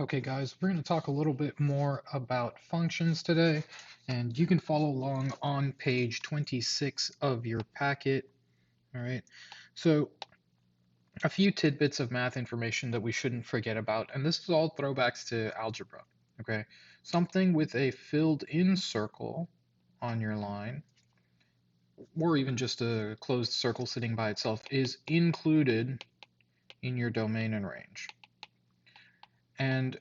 Okay, guys, we're going to talk a little bit more about functions today, and you can follow along on page 26 of your packet. All right, so a few tidbits of math information that we shouldn't forget about, and this is all throwbacks to algebra. Okay, something with a filled in circle on your line, or even just a closed circle sitting by itself, is included in your domain and range. And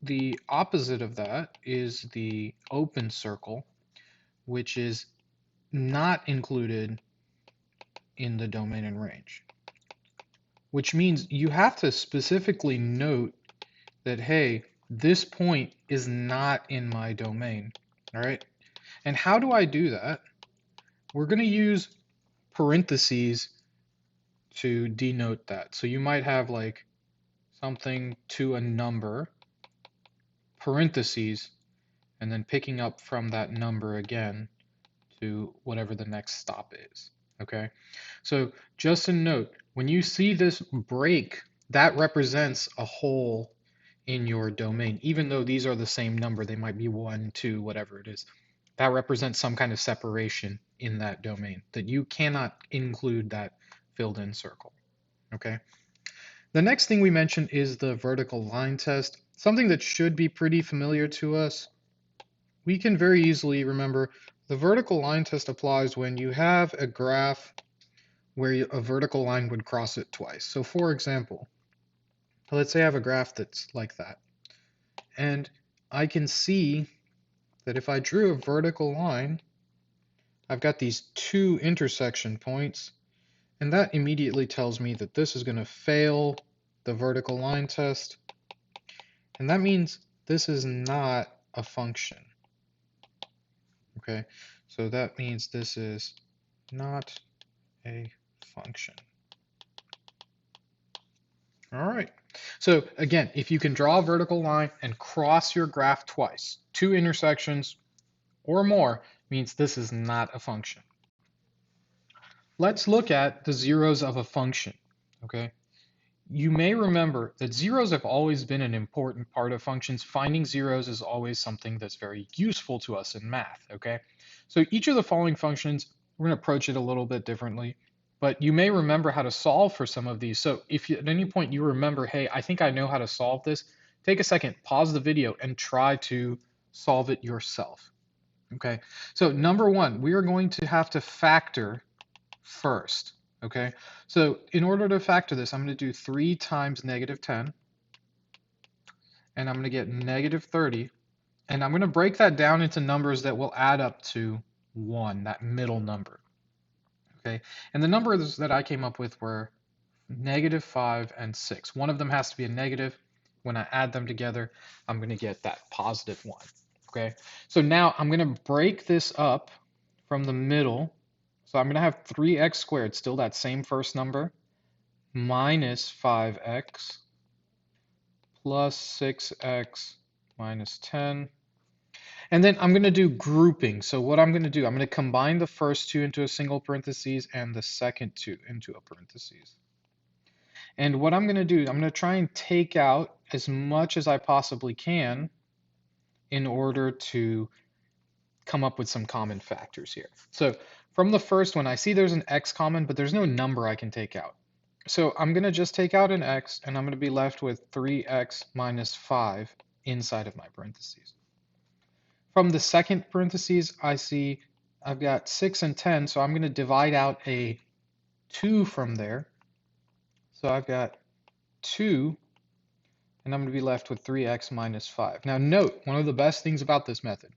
the opposite of that is the open circle, which is not included in the domain and range, which means you have to specifically note that, hey, this point is not in my domain. All right. And how do I do that? We're going to use parentheses to denote that. So you might have like something to a number, parentheses, and then picking up from that number again to whatever the next stop is. Okay, so just a note, when you see this break, that represents a hole in your domain. Even though these are the same number, they might be 1, 2, whatever it is. That represents some kind of separation in that domain that you cannot include that filled in circle. Okay. The next thing we mentioned is the vertical line test, something that should be pretty familiar to us. We can very easily remember the vertical line test applies when you have a graph where a vertical line would cross it twice. So for example, let's say I have a graph that's like that. And I can see that if I drew a vertical line, I've got these two intersection points, and that immediately tells me that this is going to fail the vertical line test. And that means this is not a function. Okay, so that means this is not a function. All right. So again, if you can draw a vertical line and cross your graph twice, two intersections or more, means this is not a function. Let's look at the zeros of a function. Okay. You may remember that zeros have always been an important part of functions. Finding zeros is always something that's very useful to us in math. Okay. So each of the following functions, we're going to approach it a little bit differently. But you may remember how to solve for some of these. So if you, at any point you remember, hey, I think I know how to solve this, take a second, pause the video, and try to solve it yourself. Okay, so number one, we are going to have to factor first. Okay, so in order to factor this, I'm going to do 3 times negative 10, and I'm going to get negative 30, and I'm going to break that down into numbers that will add up to 1, that middle number. Okay, and the numbers that I came up with were negative 5 and 6. One of them has to be a negative. When I add them together, I'm going to get that positive 1. Okay, so now I'm going to break this up from the middle. So I'm going to have 3x squared, still that same first number, minus 5x plus 6x minus 10. And then I'm going to do grouping. So what I'm going to do, I'm going to combine the first two into a single parentheses and the second two into a parentheses. And what I'm going to do, I'm going to try and take out as much as I possibly can in order to come up with some common factors here. So from the first one, I see there's an x common, but there's no number I can take out. So I'm going to just take out an x, and I'm going to be left with 3x minus 5 inside of my parentheses. From the second parentheses, I see I've got 6 and 10, so I'm going to divide out a 2 from there. So I've got 2, and I'm going to be left with 3x minus 5. Now note, one of the best things about this method,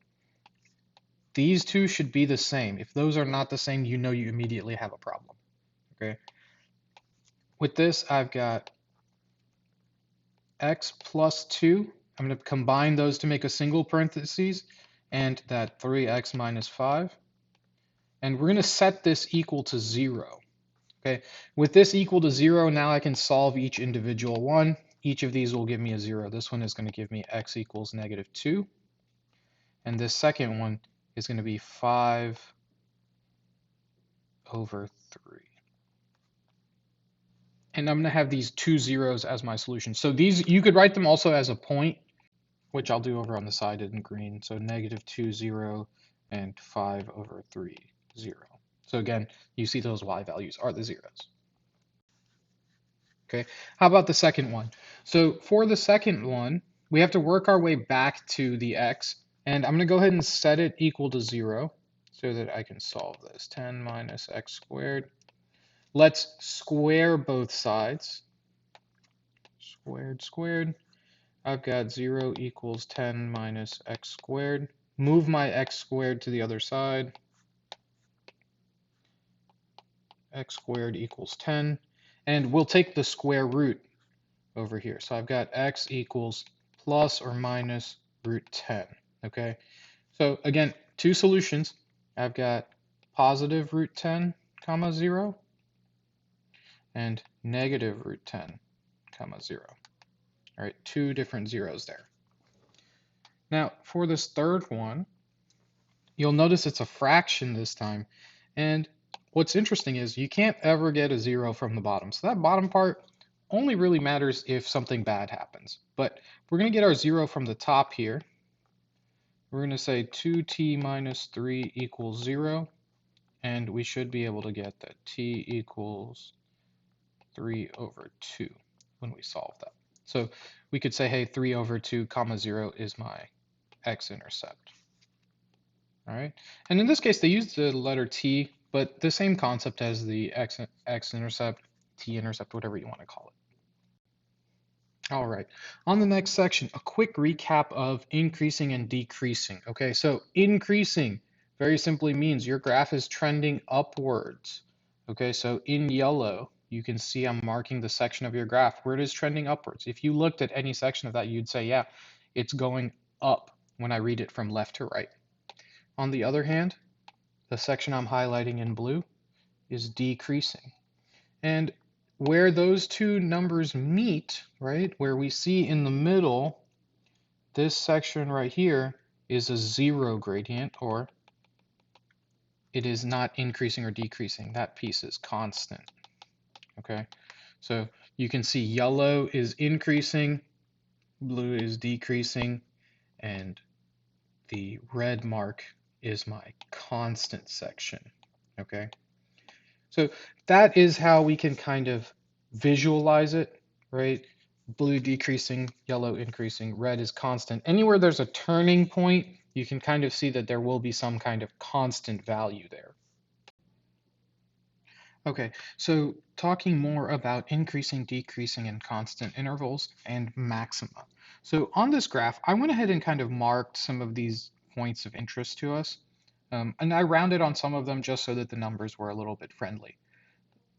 these two should be the same. If those are not the same, you know you immediately have a problem. Okay. With this, I've got x plus 2. I'm going to combine those to make a single parentheses, and that 3x minus 5. And we're going to set this equal to 0. Okay, with this equal to 0, now I can solve each individual one. Each of these will give me a 0. This one is going to give me x equals negative 2. And this second one is going to be 5 over 3. and I'm going to have these two zeros as my solution. So these, you could write them also as a point, which I'll do over on the side in green. So -2, 0, and 5 over 3, 0. So again, you see those y values are the zeros. Okay, how about the second one? So for the second one, we have to work our way back to the x, and I'm going to go ahead and set it equal to 0 so that I can solve this. 10 minus x squared. Let's square both sides. Squared, squared. I've got 0 equals 10 minus x squared. Move my x squared to the other side. X squared equals 10. And we'll take the square root over here. So I've got x equals plus or minus root 10. Okay. So again, two solutions. I've got positive root 10 comma 0 and negative root 10 comma 0. All right, two different zeros there. Now for this third one, you'll notice it's a fraction this time. And what's interesting is you can't ever get a 0 from the bottom. So that bottom part only really matters if something bad happens. But we're going to get our 0 from the top here. We're going to say 2t minus 3 equals 0. And we should be able to get that t equals 3 over 2 when we solve that. So we could say, hey, 3 over 2 comma 0 is my x-intercept. All right, and in this case, they used the letter t, but the same concept as the x-intercept, t-intercept, whatever you want to call it. All right, on the next section, a quick recap of increasing and decreasing. Okay, so increasing very simply means your graph is trending upwards. Okay, so in yellow, you can see I'm marking the section of your graph where it is trending upwards. If you looked at any section of that, you'd say, yeah, it's going up when I read it from left to right. On the other hand, the section I'm highlighting in blue is decreasing. And where those two numbers meet, right, where we see in the middle, this section right here is a 0 gradient, or it is not increasing or decreasing. That piece is constant. Okay, so you can see yellow is increasing, blue is decreasing, and the red mark is my constant section. Okay, so that is how we can kind of visualize it, right? Blue decreasing, yellow increasing, red is constant. Anywhere there's a turning point, you can kind of see that there will be some kind of constant value there. Okay, so talking more about increasing, decreasing, and constant intervals and maxima. So on this graph, I went ahead and kind of marked some of these points of interest to us. And I rounded on some of them just so that the numbers were a little bit friendly.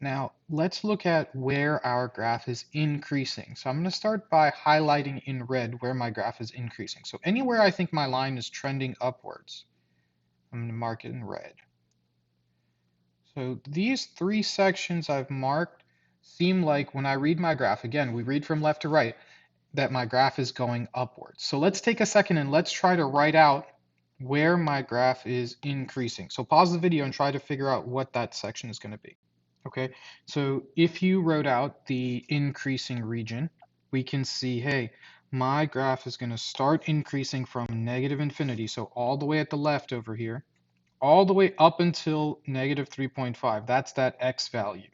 Now, let's look at where our graph is increasing. So I'm going to start by highlighting in red where my graph is increasing. So anywhere I think my line is trending upwards, I'm going to mark it in red. So these three sections I've marked seem like when I read my graph, again, we read from left to right, that my graph is going upwards. So let's take a second and let's try to write out where my graph is increasing. So pause the video and try to figure out what that section is going to be. Okay, so if you wrote out the increasing region, we can see, hey, my graph is going to start increasing from negative infinity, so all the way at the left over here, all the way up until negative 3.5. That's that x value.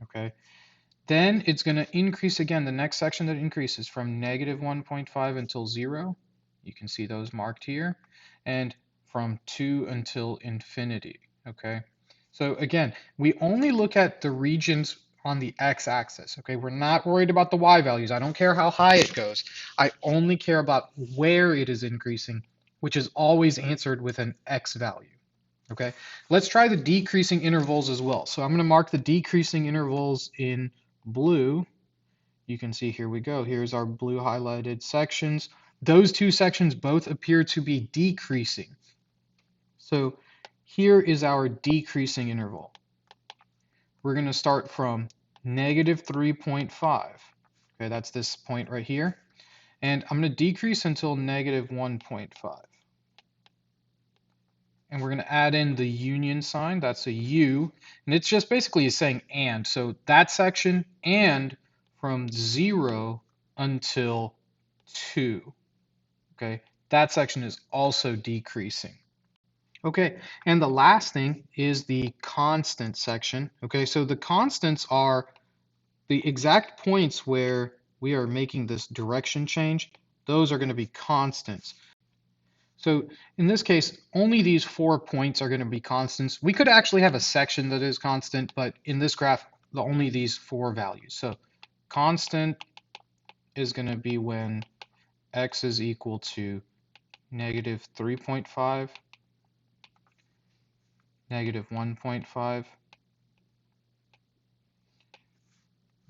Okay, then it's going to increase again. The next section that increases from negative 1.5 until 0. You can see those marked here. And from 2 until infinity. Okay, so again, we only look at the regions on the x-axis. Okay, we're not worried about the y values. I don't care how high it goes. I only care about where it is increasing, which is always answered with an x value. Okay, let's try the decreasing intervals as well. So I'm going to mark the decreasing intervals in blue. You can see here we go. Here's our blue highlighted sections. Those two sections both appear to be decreasing. So here is our decreasing interval. We're going to start from negative 3.5. Okay, that's this point right here. And I'm going to decrease until negative 1.5. and we're going to add in the union sign. That's a U, and it's just basically saying and. So that section and from 0 until 2. Okay, that section is also decreasing. Okay, and the last thing is the constant section. Okay, so the constants are the exact points where we are making this direction change. Those are going to be constants. So in this case, only these 4 points are going to be constants. We could actually have a section that is constant, but in this graph, only these 4 values. So constant is going to be when x is equal to negative 3.5, negative 1.5,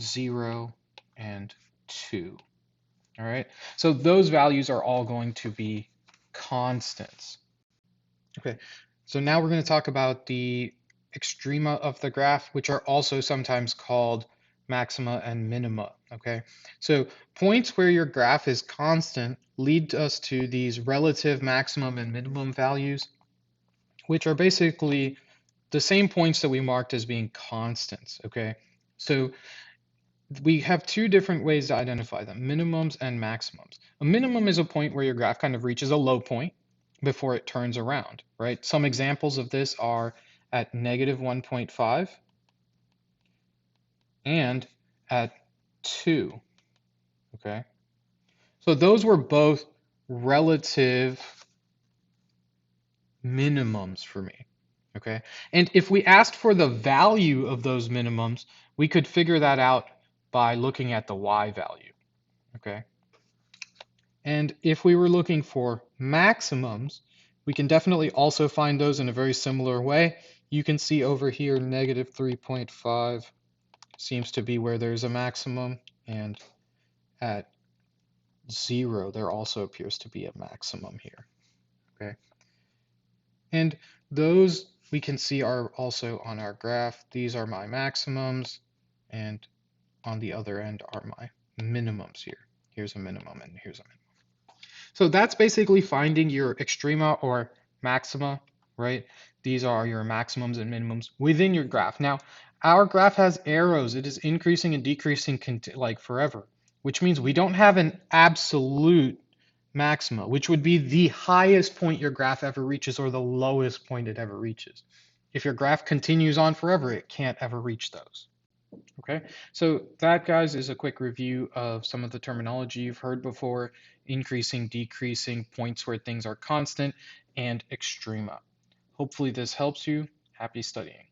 0, and 2. All right, so those values are all going to be constants. Okay, so now we're going to talk about the extrema of the graph, which are also sometimes called maxima and minima. Okay, so points where your graph is constant lead us to these relative maximum and minimum values, which are basically the same points that we marked as being constants. Okay, so we have 2 different ways to identify them, minimums and maximums. A minimum is a point where your graph kind of reaches a low point before it turns around, right? Some examples of this are at negative 1.5 and at 2, okay? So those were both relative minimums for me, okay? And if we asked for the value of those minimums, we could figure that out by looking at the y value, okay? And if we were looking for maximums, we can definitely also find those in a very similar way. You can see over here, negative 3.5 seems to be where there's a maximum, and at 0, there also appears to be a maximum here. Okay, and those we can see are also on our graph. These are my maximums, and on the other end are my minimums here. Here's a minimum, and here's a minimum. So that's basically finding your extrema or maxima, right? These are your maximums and minimums within your graph. Now, our graph has arrows. It is increasing and decreasing like forever, which means we don't have an absolute maxima, which would be the highest point your graph ever reaches or the lowest point it ever reaches. If your graph continues on forever, it can't ever reach those. Okay, so that, guys, is a quick review of some of the terminology you've heard before: increasing, decreasing, points where things are constant, and extrema. Hopefully this helps you. Happy studying.